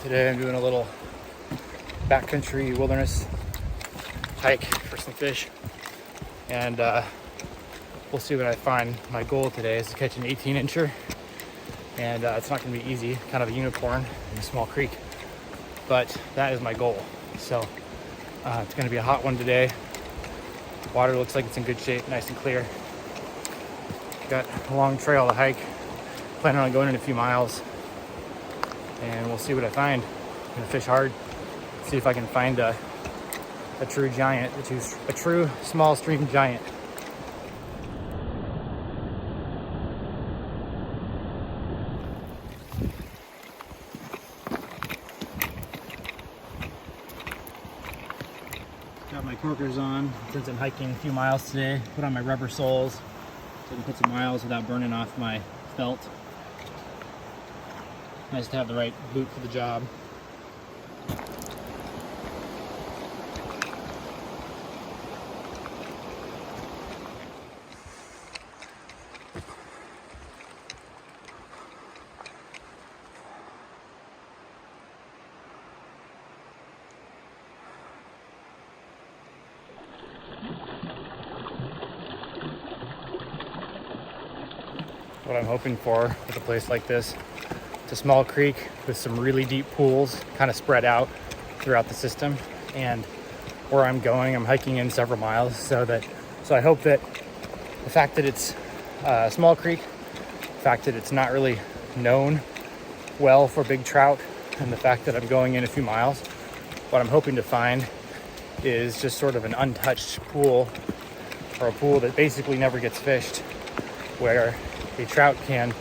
Today I'm doing a little backcountry wilderness hike for some fish, and we'll see what I find. My goal today is to catch an 18-incher, and it's not going to be easy, kind of a unicorn in a small creek, but that is my goal. So it's going to be a hot one today. Water looks like it's in good shape, nice and clear. Got a long trail to hike, planning on going in a few miles, and we'll see what I find. I'm gonna fish hard, see if I can find a true giant, a true small stream giant. Got my corkers on since I'm hiking a few miles today. Put on my rubber soles so I can put some miles without burning off my felt. Nice to have the right boot for the job. What I'm hoping for with a place like this, it's a small creek with some really deep pools kind of spread out throughout the system, and where I'm going, I'm hiking in several miles, so I hope that the fact that it's a small creek, the fact that it's not really known well for big trout, and the fact that I'm going in a few miles, what I'm hoping to find is just sort of an untouched pool, or a pool that basically never gets fished, where a trout can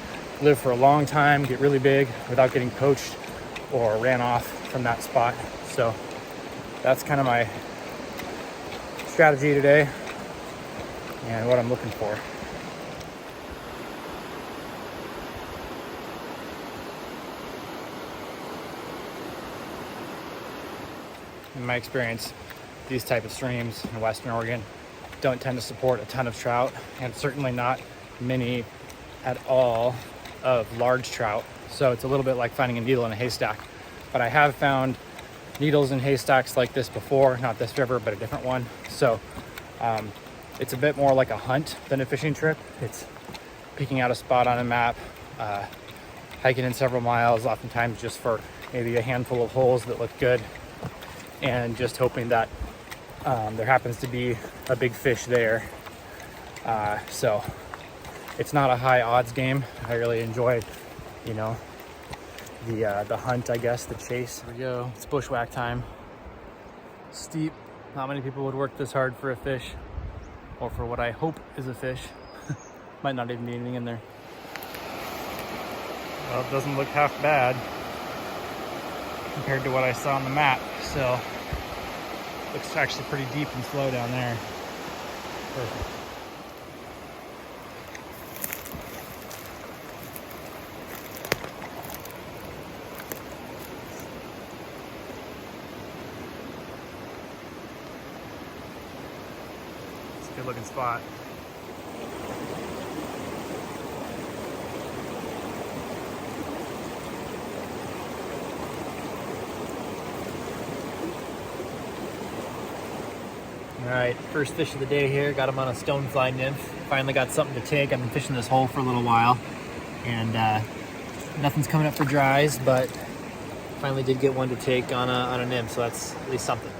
live for a long time, get really big without getting poached or ran off from that spot. So that's kind of my strategy today and what I'm looking for. In my experience, these type of streams in Western Oregon don't tend to support a ton of trout, and certainly not many at all of large trout. So it's a little bit like finding a needle in a haystack. But I have found needles in haystacks like this before, not this river, but a different one. So it's a bit more like a hunt than a fishing trip. It's picking out a spot on a map, hiking in several miles, oftentimes just for maybe a handful of holes that look good, and just hoping that there happens to be a big fish there. So it's not a high odds game. I really enjoy, the hunt, I guess, the chase. Here we go. It's bushwhack time. Steep. Not many people would work this hard for a fish, or for what I hope is a fish. Might not even be anything in there. Well, it doesn't look half bad compared to what I saw on the map. So looks actually pretty deep and slow down there. Perfect. Good looking spot. All right, first fish of the day here. Got him on a stonefly nymph. Finally got something to take. I've been fishing this hole for a little while, and nothing's coming up for dries, but finally did get one to take on a nymph, so that's at least something.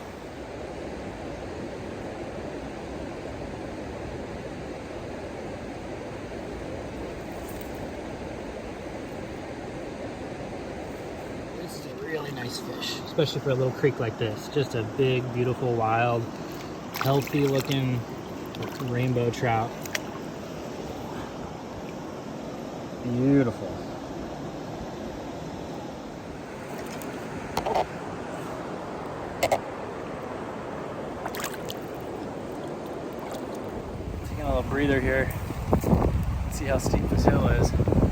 Really nice fish, especially for a little creek like this. Just a big, beautiful, wild, healthy looking rainbow trout. Beautiful. Taking a little breather here. Let's see how steep this hill is.